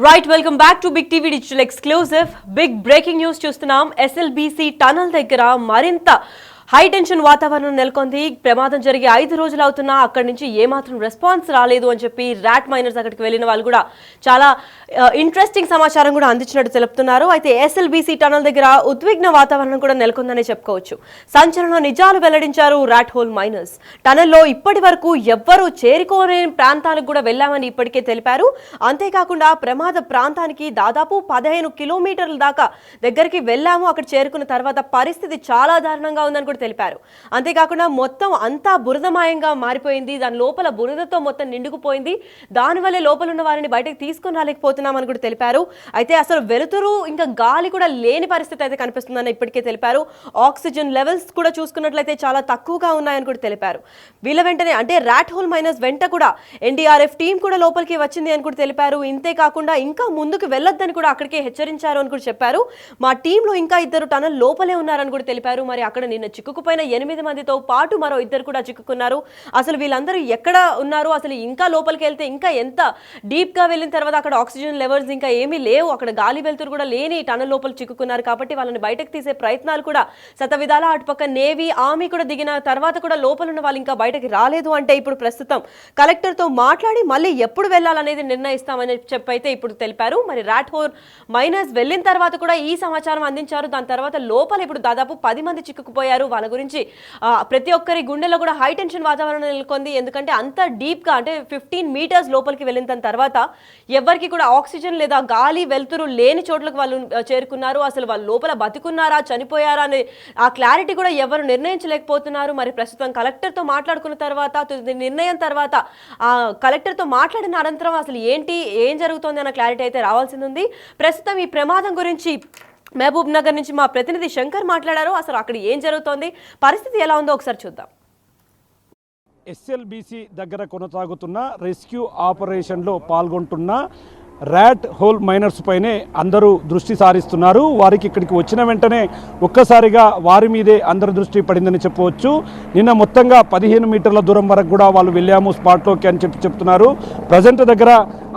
Right welcome back to big TV digital exclusive. Big breaking news చూస్తున్నాం. SLBC tunnel దగ్గర మరింత high tension వాతావరణం నెలకొంది. ప్రమాదం జరిగి 5 రోజులు అవుతున్నా అక్కడి నుంచి ఏమాత్రం రెస్పాన్స్ రాలేదు అని చెప్పి ర్యాట్ మైనర్స్ అక్కడికి వెళ్ళిన వాళ్ళు కూడా చాలా ఇంట్రెస్టింగ్ సమాచారం కూడా అందించినట్టు తెలుపుతున్నారు. అయితే ఎస్ఎల్బీసీ టనల్ దగ్గర ఉద్విగ్న వాతావరణం కూడా నెలకొందనే చెప్పుకోవచ్చు. సంచలన నిజాలు వెల్లడించారు ర్యాట్ హోల్ మైనర్స్. టనల్లో ఇప్పటి వరకు ఎవ్వరూ చేరుకోని ప్రాంతాలకు కూడా వెళ్లామని ఇప్పటికే తెలిపారు. అంతేకాకుండా ప్రమాద ప్రాంతానికి దాదాపు 15 కిలోమీటర్ల దాకా దగ్గరికి వెళ్లాము. అక్కడ చేరుకున్న తర్వాత పరిస్థితి చాలా దారుణంగా ఉందని తెలిపారు. అంతేకాకుండా మొత్తం అంతా బురదమయంగా మారిపోయింది. దాని లోపల బురదతో మొత్తం నిండుకుపోయింది. దానివల్లే లోపల ఉన్న వారిని బయటకు తీసుకొని రాలేకపోతున్నామని కూడా తెలిపారు. అయితే అసలు వెలుతురు ఇంకా గాలి కూడా లేని పరిస్థితి అయితే కనిపిస్తుందని ఇప్పటికే తెలిపారు. ఆక్సిజన్ లెవెల్స్ కూడా చూసుకున్నట్లయితే చాలా తక్కువగా ఉన్నాయని కూడా తెలిపారు. వీళ్ళ వెంటనే అంటే ర్యాట్ హోల్ మైనర్స్ వెంట కూడా ఎన్డీఆర్ఎఫ్ టీం కూడా లోపలికి వచ్చింది అని కూడా తెలిపారు. ఇంతేకాకుండా ఇంకా ముందుకు వెళ్ళొద్దని కూడా అక్కడికే హెచ్చరించారు అని కూడా చెప్పారు. మా టీంలో ఇంకా 2 టనల్ లోపలే ఉన్నారని కూడా తెలిపారు. మరి అక్కడ నిన్న చిక్కుకుపోయిన 8 మందితో పాటు మరో 2 కూడా చిక్కుకున్నారు. అసలు వీళ్ళందరూ ఎక్కడ ఉన్నారు, అసలు ఇంకా లోపలికి వెళ్తే ఇంకా ఎంత డీప్ గా వెళ్ళిన తర్వాత అక్కడ ఆక్సిజన్ లెవెల్స్ ఇంకా ఏమీ లేవు, అక్కడ గాలి వెలుతురు కూడా లేని టనల్ లోపల చిక్కుకున్నారు. కాబట్టి వాళ్ళని బయటకు తీసే ప్రయత్నాలు కూడా శతవిధాల అటుపక్క నేవీ ఆర్మీ కూడా దిగిన తర్వాత కూడా లోపల ఉన్న వాళ్ళు ఇంకా బయటకి రాలేదు. అంటే ఇప్పుడు ప్రస్తుతం కలెక్టర్ తో మాట్లాడి మళ్ళీ ఎప్పుడు వెళ్ళాలనేది నిర్ణయిస్తామని చెప్పైతే ఇప్పుడు తెలిపారు. మరి ర్యాట్ హోల్ మైనర్స్ వెళ్ళిన తర్వాత కూడా ఈ సమాచారం అందించారు. దాని తర్వాత లోపల ఇప్పుడు దాదాపు 10 మంది చిక్కుకుపోయారు. వాళ్ళ గురించి ప్రతి ఒక్కరి గుండెలో కూడా హై టెన్షన్ వాతావరణం నెలకొంది. ఎందుకంటే అంత డీప్ గా అంటే 15 మీటర్స్ లోపలికి వెళ్ళిన తర్వాత ఎవరికి కూడా ఆక్సిజన్ లేదా గాలి వెలుతురు లేని చోట్లకు వాళ్ళు చేరుకున్నారు. అసలు వాళ్ళు లోపల బతికున్నారా చనిపోయారా అనే ఆ క్లారిటీ కూడా ఎవరు నిర్ణయించలేకపోతున్నారు. మరి ప్రస్తుతం కలెక్టర్ తో మాట్లాడుకున్న తర్వాత నిర్ణయం తర్వాత ఆ కలెక్టర్ తో మాట్లాడిన అనంతరం అసలు ఏం జరుగుతోంది అన్న క్లారిటీ అయితే రావాల్సింది ఉంది. ప్రస్తుతం ఈ ప్రమాదం గురించి మహబూబ్ నగర్ నుంచి మా ప్రతినిధి శంకర్ మాట్లాడారు. అసలు అక్కడ ఏం జరుగుతోంది, పరిస్థితి ఎలా ఉందో ఒకసారి చూద్దాం. ఎస్ఎల్బీసీ దగ్గర కొనసాగుతున్న రెస్క్యూ ఆపరేషన్లో పాల్గొంటున్న ర్యాట్ హోల్ మైనర్స్ పైనే అందరూ దృష్టి సారిస్తున్నారు. వారికి ఇక్కడికి వచ్చిన వెంటనే ఒక్కసారిగా వారి మీదే అందరి దృష్టి పడిందని చెప్పవచ్చు. నిన్న మొత్తంగా 15 మీటర్ల దూరం వరకు కూడా వాళ్ళు వెళ్ళాము స్పాట్లోకి అని చెప్తున్నారు. ప్రజెంట్ దగ్గర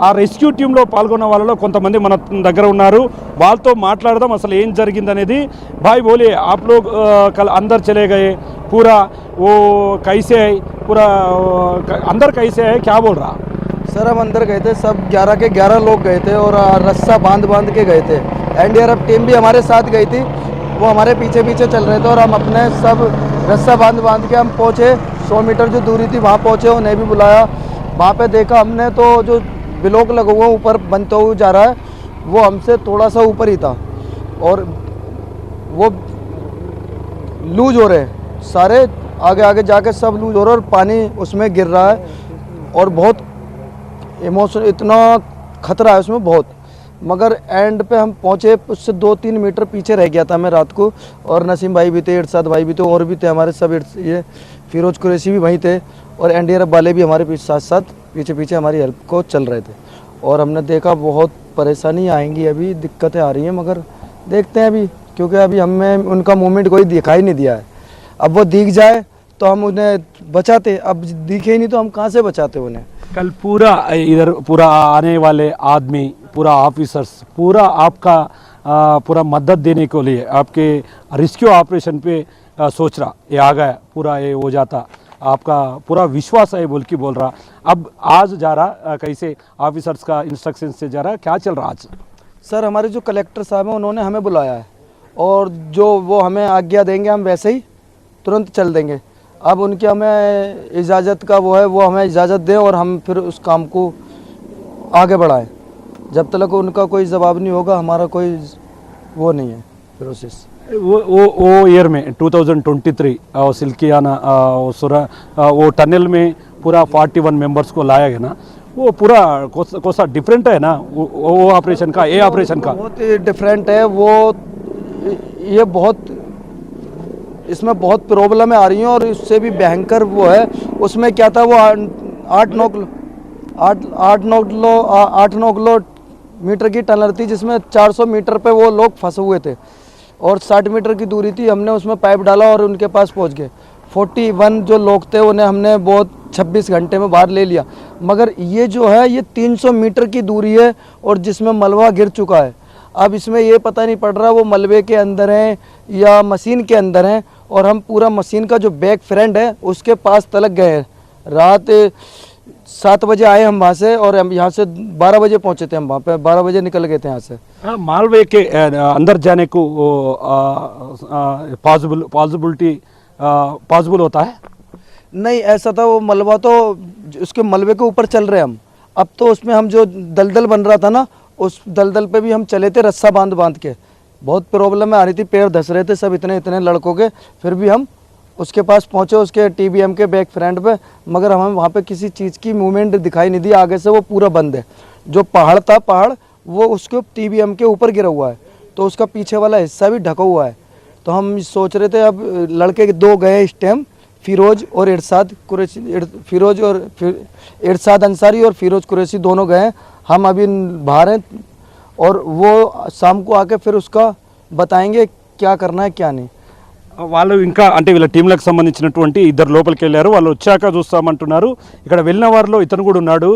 ఆ రెస్క్యూ టీంలో పాల్గొన్న వాళ్ళలో కొంతమంది మన దగ్గర ఉన్నారు. వాళ్ళతో మాట్లాడదాం అసలు ఏం జరిగిందనేది. భాయ్ బోలే आप लोग कल अंदर चले गए, पूरा वो कैसे है, पूरा अंदर कैसे है, क्या बोल रहा? सर हम अंदर गए थे, सब 11 के 11 लोग गए थे और रस्सा बांध के गए थे। एनडीआरएफ टीम भी हमारे साथ गई थी, वो हमारे पीछे चल रहे थे और हम अपने सब रस्सा बांध के हम पहुँचे। 100 मीटर जो दूरी थी वहाँ पहुँचे, उन्हें भी बुलाया। वहाँ पे देखा हमने तो जो ब्लॉक लगा हुआ ऊपर बनते हुए जा रहा है वो हमसे थोड़ा सा ऊपर ही था और वो लूज हो रहे सारे, आगे जाके सब लूज हो रहा है और पानी उसमें गिर रहा है और बहुत इमोशन, इतना खतरा है उसमें बहुत। मगर एंड पे हम पहुँचे, उससे 2-3 मीटर पीछे रह गया था मैं रात को। और नसीम भाई भी थे, इरशाद भाई भी थे और भी थे हमारे सब, ये फिरोज कुरैशी भी वहीं थे और एनडीआरएफ वाले भी हमारे साथ पीछे हमारी हेल्प को चल रहे थे। और हमने देखा बहुत परेशानी आएंगी, अभी दिक्कतें आ रही हैं, मगर देखते हैं अभी, क्योंकि अभी हमें उनका मूवमेंट कोई दिखाई नहीं दिया है। अब वो दिख जाए तो हम उन्हें बचाते, अब दिखे ही नहीं तो हम कहाँ से बचाते उन्हें। कल पूरा आने वाले आदमी, पूरा ऑफिसर्स, पूरा आपका पूरा मदद देने के लिए आपके रेस्क्यू ऑपरेशन पे सोच रहा, ये आ गया पूरा, ये हो जाता, आपका पूरा विश्वास है बोल रहा। अब आज जा रहा कैसे ऑफिसर्स का इंस्ट्रक्शन से जा रहा, क्या चल रहा आज? सर हमारे जो कलेक्टर साहब हैं उन्होंने हमें बुलाया है और जो वो हमें आज्ञा देंगे हम वैसे ही तुरंत चल देंगे। अब उनकी हमें इजाज़त का वो है, वो हमें इजाज़त दें और हम फिर उस काम को आगे बढ़ाएं। जब तक उनका कोई जवाब नहीं होगा हमारा कोई वो नहीं है प्रोसेस। वो ईयर में 2023 सिल्कियाना वो टनल में पूरा 41 मेंबर्स को लाया गया ना, वो पूरा कोसा डिफरेंट है ना वो ऑपरेशन का, ये ऑपरेशन का बहुत ही डिफरेंट है। वो ये बहुत इसमें बहुत प्रॉब्लमें आ रही हैं और इससे भी भयंकर वो है। उसमें क्या था, वो 8-9 किलो मीटर की टनल थी जिसमें 400 मीटर पे वो लोग फंसे हुए थे और 60 मीटर की दूरी थी। हमने उसमें पाइप डाला और उनके पास पहुंच गए। 41 जो लोग थे उन्हें हमने बहुत 26 घंटे में बाहर ले लिया। मगर ये जो है ये 300 मीटर की दूरी है और जिसमें मलबा गिर चुका है। अब इसमें ये पता नहीं पड़ रहा वो मलबे के अंदर हैं या मशीन के अंदर हैं। और हम पूरा मशीन का जो बैक फ्रेंड है उसके पास तलक गए हैं। रात 7 बजे आए हम वहाँ से और हम यहाँ से 12 बजे पहुँचे थे। हम वहाँ पे 12 बजे निकल गए थे यहाँ से। मालवे के अंदर जाने को पॉसिबिलिटी पॉसिबल होता है? नहीं, ऐसा था वो मलबा तो उसके मलबे के ऊपर चल रहे हम। अब तो उसमें हम जो दलदल बन रहा था ना उस दलदल पे भी हम चले थे रस्सा बांध बांध के। बहुत प्रॉब्लम आ रही थी, पैर धस रहे थे सब इतने लड़कों के। फिर भी हम उसके पास पहुँचे उसके TBM के बैक फ्रंट पे। मगर हमें वहाँ पे किसी चीज़ की मूवमेंट दिखाई नहीं दी। आगे से वो पूरा बंद है। जो पहाड़ था पहाड़ वो उसके TBM के ऊपर गिरा हुआ है तो उसका पीछे वाला हिस्सा भी ढका हुआ है। तो हम सोच रहे थे अब लड़के 2 गए इस टाइम, फिरोज और इरशाद कुरैशी। इरशाद अंसारी और फिरोज कुरैशी दोनों गए। हम अभी बाहर हैं और वो शाम को आके फिर उसका बताएंगे क्या करना है क्या नहीं। వాళ్ళు ఇంకా అంటే వీళ్ళ టీంలకు సంబంధించినటువంటి ఇద్దరు లోపలికి వెళ్ళారు. వాళ్ళు వచ్చాక చూస్తామంటున్నారు. ఇక్కడ వెళ్ళిన వారిలో ఇతను కూడా ఉన్నాడు.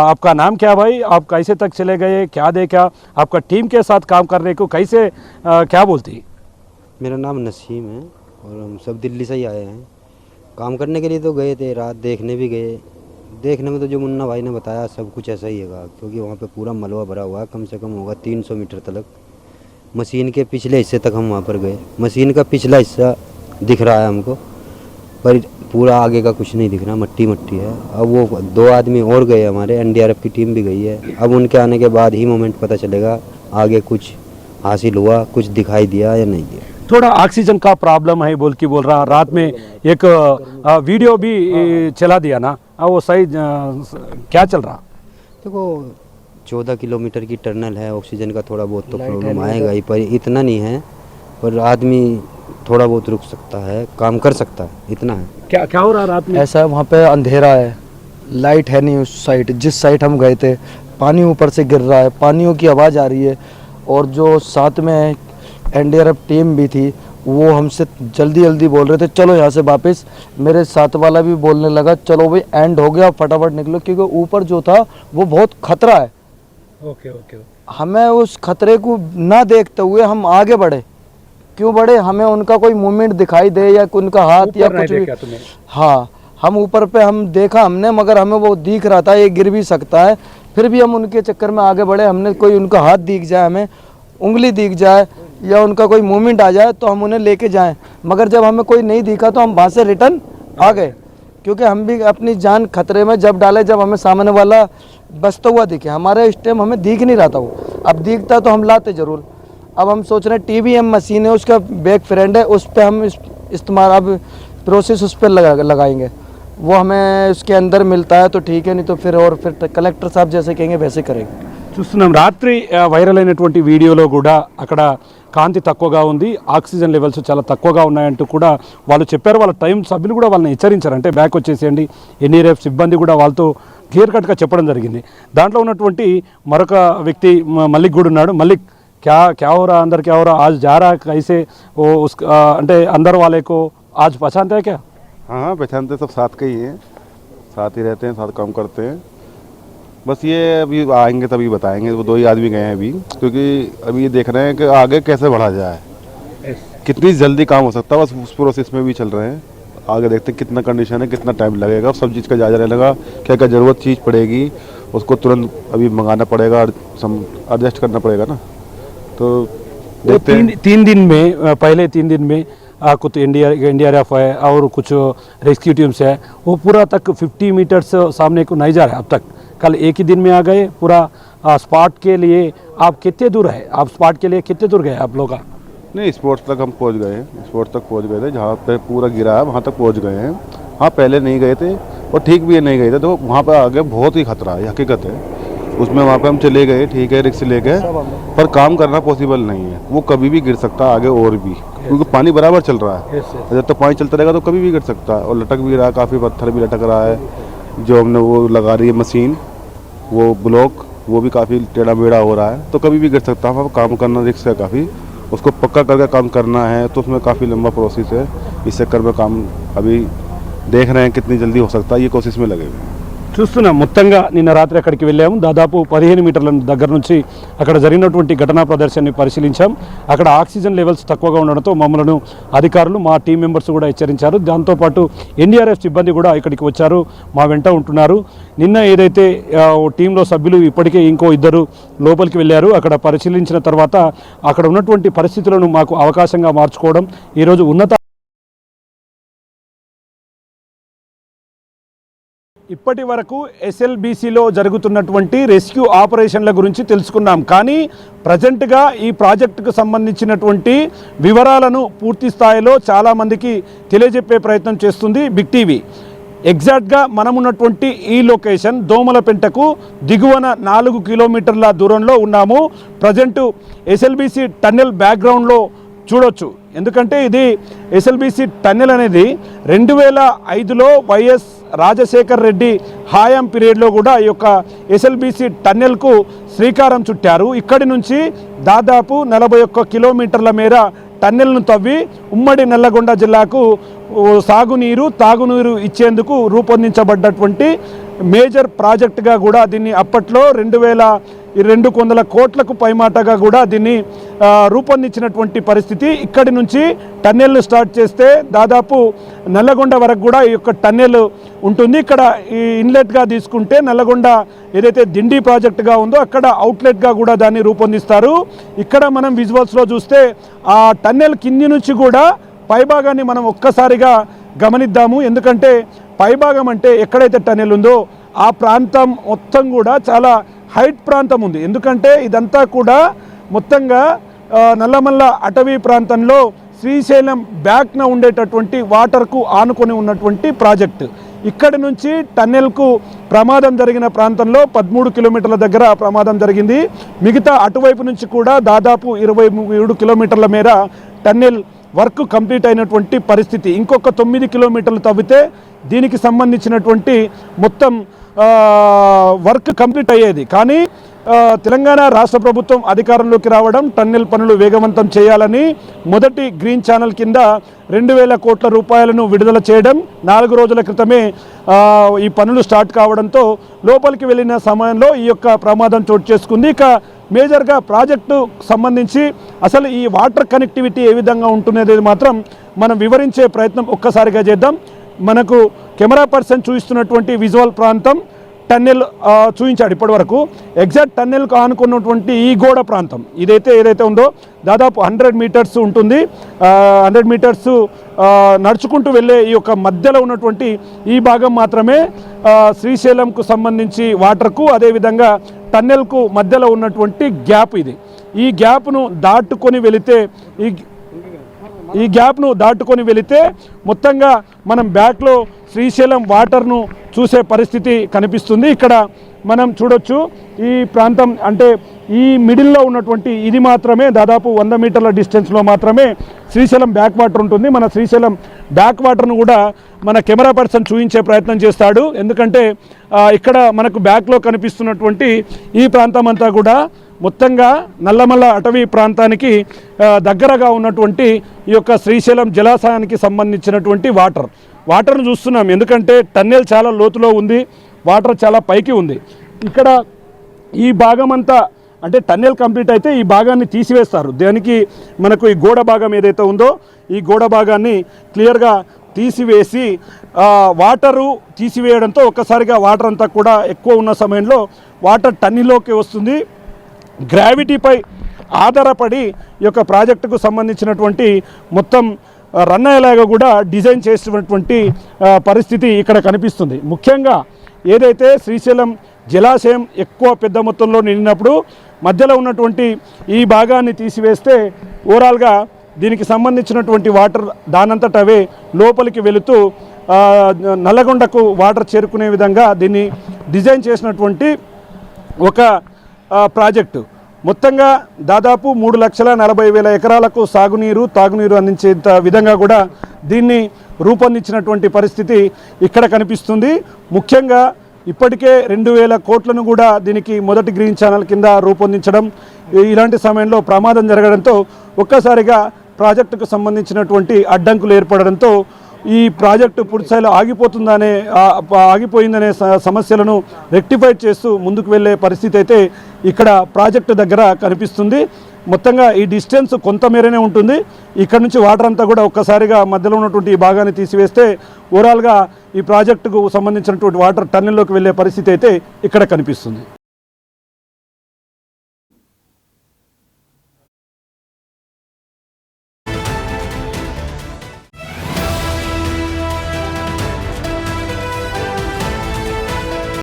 आपका नाम क्या भाई, आप कैसे तक चले गए, क्या देखा, आपका टीम के साथ काम करने को कैसे क्या बोलती? मेरा नाम नसीम है और हम सब दिल्ली से ही आए हैं। काम करने के लिए तो गए थे, रात देखने भी गए। देखने में तो जो मुन्ना भाई ने बताया सब कुछ ऐसा ही है, क्योंकि वहाँ पे पूरा मलबा भरा हुआ है। कम से कम होगा 300 मीटर तक। मशीन के पिछले हिस्से तक हम वहाँ पर गए। मशीन का पिछला हिस्सा दिख रहा है हमको, पर पूरा आगे का कुछ नहीं दिख रहा, मट्टी मट्टी है। अब वो 2 आदमी और गए हमारे, NDRF की टीम भी गई है। अब उनके आने के बाद ही मोमेंट पता चलेगा आगे कुछ हासिल हुआ, कुछ दिखाई दिया या नहीं दिया। थोड़ा ऑक्सीजन का प्रॉब्लम है बोल रहा। रात में एक वीडियो भी चला दिया ना, वो सही क्या चल रहा? देखो 14 किलोमीटर की टनल है, ऑक्सीजन का थोड़ा बहुत तो प्रॉब्लम आएगा ही, पर इतना नहीं है। पर आदमी थोड़ा बहुत रुक सकता है, काम कर सकता है, इतना है। क्या हो रहा रात में? ऐसा है वहाँ पे अंधेरा है, लाइट है नहीं उस साइड जिस साइड हम गए थे। पानी ऊपर से गिर रहा है, पानियों की आवाज़ आ रही है। और जो साथ में NDRF टीम भी थी वो हमसे जल्दी बोल रहे थे चलो यहाँ से वापस। मेरे साथ वाला भी बोलने लगा चलो भाई एंड हो गया, फटाफट निकलो, क्योंकि ऊपर जो था वो बहुत खतरा है। ओके। हमें उस खतरे को ना देखते हुए हम आगे बढ़े। क्यों बढ़े? हमें उनका कोई मूवमेंट दिखाई दे या उनका हाथ या कुछ भी। हाँ, हम ऊपर पे हम देखा हमने, मगर हमें वो दिख रहा था ये गिर भी सकता है। फिर भी हम उनके चक्कर में आगे बढ़े। हमने कोई उनका हाथ दिख जाए, हमें उंगली दिख जाए या उनका कोई मूवमेंट आ जाए तो हम उन्हें लेके जाएं। मगर जब हमें कोई नहीं दिखा तो हम वहाँ से रिटर्न आ गए, क्योंकि हम भी अपनी जान खतरे में जब डाले जब हमें सामने वाला बचता हुआ दिखे। हमारे इस टाइम हमें दिख नहीं रहा था वो, अब दिखता तो हम लाते ज़रूर। अब हम सोच रहे हैं TBM मशीन है, उसका बैक फ्रेंड है, उस पर हम इस्तेमाल अब प्रोसेस उस पर लगाएंगे। वो हमें उसके अंदर मिलता है तो ठीक है, नहीं तो फिर कलेक्टर साहब जैसे कहेंगे वैसे करेंगे। చూస్తున్నాం రాత్రి వైరల్ అయినటువంటి వీడియోలో కూడా అక్కడ కాంతి తక్కువగా ఉంది, ఆక్సిజన్ లెవెల్స్ చాలా తక్కువగా ఉన్నాయంటూ కూడా వాళ్ళు చెప్పారు. వాళ్ళ టైం సభ్యులు కూడా వాళ్ళని హెచ్చరించారు, అంటే బ్యాక్ వచ్చేసేయండి. NDRF సిబ్బంది కూడా వాళ్ళతో క్లియర్ కట్గా చెప్పడం జరిగింది. దాంట్లో ఉన్నటువంటి మరొక వ్యక్తి మల్లిక్ కూడా ఉన్నాడు. మల్లిక్ क्या हो रहा अंदर, क्या हो रहा आज जा रहा कैसे वो उस అంటే अंदर वाले को आज पहचानते हैं क्या? हाँ पहचानते, सब साथ के ही हैं, साथ ही रहते हैं, साथ काम करते हैं। बस ये अभी आएंगे तभी बताएंगे। वो 2 ही आदमी गए हैं अभी, क्योंकि अभी ये देख रहे हैं कि आगे कैसे बढ़ा जाए, कितनी जल्दी काम हो सकता है, बस उस प्रोसेस में भी चल रहे हैं। आगे देखते हैं कितना कंडीशन है, कितना टाइम लगेगा, सब चीज़ का जायजा रहने लगा। क्या क्या ज़रूरत चीज़ पड़ेगी उसको तुरंत अभी मंगाना पड़ेगा, एडजस्ट करना पड़ेगा ना। तो देखते हैं 3 दिन में, पहले 3 दिन में कुछ NDRF है और कुछ रेस्क्यू टीम्स है, वो पूरा तक 50 मीटर्स सामने को नहीं जा रहा है अब तक। कल एक ही दिन में आ गए पूरा स्पॉट के लिए। आप कितने दूर है, आप स्पॉट के लिए कितने दूर गए आप लोग? नहीं, स्पोर्ट्स तक हम पहुंच गए हैं, स्पोर्ट्स तक पहुंच गए थे, जहाँ पे पूरा गिरा है वहाँ तक पहुंच गए हैं। हाँ पहले नहीं गए थे और ठीक भी नहीं गए थे, तो वहाँ पर आगे बहुत ही खतरा है, हकीकत है उसमें। वहाँ पे हम चले गए, ठीक है, रिक्स ले गए, पर काम करना पॉसिबल नहीं है। वो कभी भी गिर सकता है आगे और भी, क्योंकि पानी बराबर चल रहा है। जब तक पानी चलता रहेगा तो कभी भी गिर सकता है। और लटक भी रहा है, काफ़ी पत्थर भी लटक रहा है। जो हमने वो लगा रही है मशीन, वो ब्लॉक, वो भी काफ़ी टेढ़ा मेढ़ा हो रहा है, तो कभी भी गिर सकता है। वहाँ काम करना रिक्स है काफ़ी, उसको पक्का करके काम करना है, तो उसमें काफ़ी लंबा प्रोसेस है। इस चक्कर में काम अभी देख रहे हैं कितनी जल्दी हो सकता है, ये कोशिश में लगे हुए हैं। చూస్తున్నాం మొత్తంగా నిన్న రాత్రి అక్కడికి వెళ్ళాము. దాదాపు 15 మీటర్ల దగ్గర నుంచి అక్కడ జరిగినటువంటి ఘటనా ప్రదర్శనని పరిశీలించాం. అక్కడ ఆక్సిజన్ లెవెల్స్ తక్కువగా ఉండడంతో మమ్మల్ని అధికారులు మా టీం మెంబర్స్ కూడా హెచ్చరించారు. దాంతోపాటు ఎన్డీఆర్ఎఫ్ సిబ్బంది కూడా ఇక్కడికి వచ్చారు, మా వెంట ఉంటున్నారు. నిన్న ఏదైతే టీంలో సభ్యులు ఇప్పటికే ఇంకో ఇద్దరు లోపలికి వెళ్ళారు. అక్కడ పరిశీలించిన తర్వాత అక్కడ ఉన్నటువంటి పరిస్థితులను మాకు అవకాశంగా మార్చుకోవడం, ఈరోజు ఉన్నత ఇప్పటి వరకు ఎస్ఎల్బీసీలో జరుగుతున్నటువంటి రెస్క్యూ ఆపరేషన్ల గురించి తెలుసుకున్నాం. కానీ ప్రజెంట్గా ఈ ప్రాజెక్టుకు సంబంధించినటువంటి వివరాలను పూర్తి స్థాయిలో చాలామందికి తెలియజెప్పే ప్రయత్నం చేస్తుంది బిగ్ టీవీ. ఎగ్జాక్ట్గా మనం ఉన్నటువంటి ఈ లొకేషన్ దోమలపెంటకు దిగువన 4 కిలోమీటర్ల దూరంలో ఉన్నాము. ప్రజెంటు ఎస్ఎల్బీసీ టన్నెల్ బ్యాక్గ్రౌండ్లో చూడొచ్చు. ఎందుకంటే ఇది ఎస్ఎల్బీసీ టన్నెల్ అనేది 2005లో వైఎస్ రాజశేఖర్ రెడ్డి హాయం పీరియడ్లో కూడా ఈ యొక్క ఎస్ఎల్బీసీ టన్నెల్కు శ్రీకారం చుట్టారు. ఇక్కడి నుంచి దాదాపు 41 కిలోమీటర్ల మేర టన్నెల్ను తవ్వి ఉమ్మడి నల్లగొండ జిల్లాకు సాగునీరు తాగునీరు ఇచ్చేందుకు రూపొందించబడ్డటువంటి మేజర్ ప్రాజెక్టుగా కూడా దీన్ని అప్పట్లో 2,200 కోట్లకు పైమాటగా కూడా దీన్ని రూపొందించినటువంటి పరిస్థితి. ఇక్కడి నుంచి టన్నెల్ను స్టార్ట్ చేస్తే దాదాపు నల్లగొండ వరకు కూడా ఈ యొక్క టన్నెల్ ఉంటుంది. ఇక్కడ ఈ ఇన్లెట్గా తీసుకుంటే నల్లగొండ ఏదైతే దిండి ప్రాజెక్టుగా ఉందో అక్కడ అవుట్లెట్గా కూడా దాన్ని రూపొందిస్తారు. ఇక్కడ మనం విజువల్స్లో చూస్తే ఆ టన్నెల్ కింది నుంచి కూడా పైభాగాన్ని మనం ఒక్కసారిగా గమనిద్దాము. ఎందుకంటే పైభాగం అంటే ఎక్కడైతే టన్నెల్ ఉందో ఆ ప్రాంతం మొత్తం కూడా చాలా హైట్ ప్రాంతం ఉంది. ఎందుకంటే ఇదంతా కూడా మొత్తంగా నల్లమల్ల అటవీ ప్రాంతంలో శ్రీశైలం బ్యాక్న ఉండేటటువంటి వాటర్కు ఆనుకొని ఉన్నటువంటి ప్రాజెక్ట్. ఇక్కడి నుంచి టన్నెల్కు ప్రమాదం జరిగిన ప్రాంతంలో 13 కిలోమీటర్ల దగ్గర ప్రమాదం జరిగింది. మిగతా అటువైపు నుంచి కూడా దాదాపు 27 కిలోమీటర్ల మేర టన్నెల్ వర్క్ కంప్లీట్ అయినటువంటి పరిస్థితి. ఇంకొక 9 కిలోమీటర్లు తవ్వితే దీనికి సంబంధించినటువంటి మొత్తం వర్క్ కంప్లీట్ అయ్యేది. కానీ తెలంగాణ రాష్ట్ర ప్రభుత్వం అధికారంలోకి రావడం, టన్నెల్ పనులు వేగవంతం చేయాలని మొదటి గ్రీన్ ఛానల్ కింద 2,000 కోట్ల రూపాయలను విడుదల చేయడం, 4 రోజుల క్రితమే ఈ పనులు స్టార్ట్ కావడంతో లోపలికి వెళ్ళిన సమయంలో ఈ యొక్క ప్రమాదం చోటు చేసుకుంది. ఇక మేజర్గా ప్రాజెక్టు సంబంధించి అసలు ఈ వాటర్ కనెక్టివిటీ ఏ విధంగా ఉంటున్నది మాత్రం మనం వివరించే ప్రయత్నం ఒక్కసారిగా చేద్దాం. మనకు కెమెరా పర్సన్ చూపిస్తున్నటువంటి విజువల్ ప్రాంతం టన్నెల్ చూపించాడు ఇప్పటి వరకు. ఎగ్జాక్ట్ టన్నెల్కు ఆనుకున్నటువంటి ఈ గోడ ప్రాంతం ఏదైతే ఉందో దాదాపు 100 మీటర్స్ ఉంటుంది. 100 మీటర్స్ నడుచుకుంటూ వెళ్ళే ఈ యొక్క మధ్యలో ఉన్నటువంటి ఈ భాగం మాత్రమే శ్రీశైలంకు సంబంధించి వాటర్కు, అదేవిధంగా టన్నెల్కు మధ్యలో ఉన్నటువంటి గ్యాప్ ఇది. ఈ గ్యాప్ను దాటుకొని వెళితే మొత్తంగా మనం బ్యాక్లో శ్రీశైలం వాటర్ను చూసే పరిస్థితి కనిపిస్తుంది. ఇక్కడ మనం చూడొచ్చు ఈ ప్రాంతం అంటే ఈ మిడిల్లో ఉన్నటువంటి ఇది మాత్రమే దాదాపు 100 మీటర్ల డిస్టెన్స్లో మాత్రమే శ్రీశైలం బ్యాక్ వాటర్ ఉంటుంది. మన శ్రీశైలం బ్యాక్ వాటర్ను కూడా మన కెమెరా పర్సన్ చూపించే ప్రయత్నం చేస్తాడు. ఎందుకంటే ఇక్కడ మనకు బ్యాక్లో కనిపిస్తున్నటువంటి ఈ ప్రాంతం అంతా కూడా మొత్తంగా నల్లమల్ల అటవీ ప్రాంతానికి దగ్గరగా ఉన్నటువంటి ఈ యొక్క శ్రీశైలం జలాశయానికి సంబంధించినటువంటి వాటర్ను చూస్తున్నాం. ఎందుకంటే టన్నెల్ చాలా లోతులో ఉంది, వాటర్ చాలా పైకి ఉంది. ఇక్కడ ఈ భాగం అంతా అంటే టన్నెల్ కంప్లీట్ అయితే ఈ భాగాన్ని తీసివేస్తారు. దానికి మనకు ఈ గోడ భాగం ఏదైతే ఉందో ఈ గోడ భాగాన్ని క్లియర్గా తీసివేసి వాటరు తీసివేయడంతో ఒక్కసారిగా వాటర్ అంతా కూడా ఎక్కువ ఉన్న సమయంలో వాటర్ టన్నెల్లోకి వస్తుంది. గ్రావిటీపై ఆధారపడి ఈ యొక్క ప్రాజెక్టుకు సంబంధించినటువంటి మొత్తం రన్ అయ్యేలాగా కూడా డిజైన్ చేసినటువంటి పరిస్థితి ఇక్కడ కనిపిస్తుంది. ముఖ్యంగా ఏదైతే శ్రీశైలం జలాశయం ఎక్కువ పెద్ద మొత్తంలో నిండినప్పుడు మధ్యలో ఉన్నటువంటి ఈ భాగాన్ని తీసివేస్తే ఓవరాల్గా దీనికి సంబంధించినటువంటి వాటర్ దానంతట అవే లోపలికి వెళుతూ నల్లగొండకు వాటర్ చేరుకునే విధంగా దీన్ని డిజైన్ చేసినటువంటి ఒక ప్రాజెక్టు. మొత్తంగా దాదాపు 3,40,000 ఎకరాలకు సాగునీరు తాగునీరు అందించేంత విధంగా కూడా దీన్ని రూపొందించినటువంటి పరిస్థితి ఇక్కడ కనిపిస్తుంది. ముఖ్యంగా ఇప్పటికే 2,000 కోట్లను కూడా దీనికి మొదటి గ్రీన్ ఛానల్ కింద రూపొందించడం, ఇలాంటి సమయంలో ప్రమాదం జరగడంతో ఒక్కసారిగా ప్రాజెక్టుకు సంబంధించినటువంటి అడ్డంకులు ఏర్పడడంతో ఈ ప్రాజెక్టు పూర్తిస్థాయిలో ఆగిపోయిందనే సమస్యలను రెక్టిఫైడ్ చేస్తూ ముందుకు వెళ్ళే పరిస్థితి అయితే ఇక్కడ ప్రాజెక్టు దగ్గర కనిపిస్తుంది. మొత్తంగా ఈ డిస్టెన్స్ కొంతమేరనే ఉంటుంది. ఇక్కడ నుంచి వాటర్ అంతా కూడా ఒక్కసారిగా మధ్యలో ఉన్నటువంటి ఈ భాగాన్ని తీసివేస్తే ఓవరాల్గా ఈ ప్రాజెక్టుకు సంబంధించినటువంటి వాటర్ టన్నెల్లోకి వెళ్ళే పరిస్థితి అయితే ఇక్కడ కనిపిస్తుంది.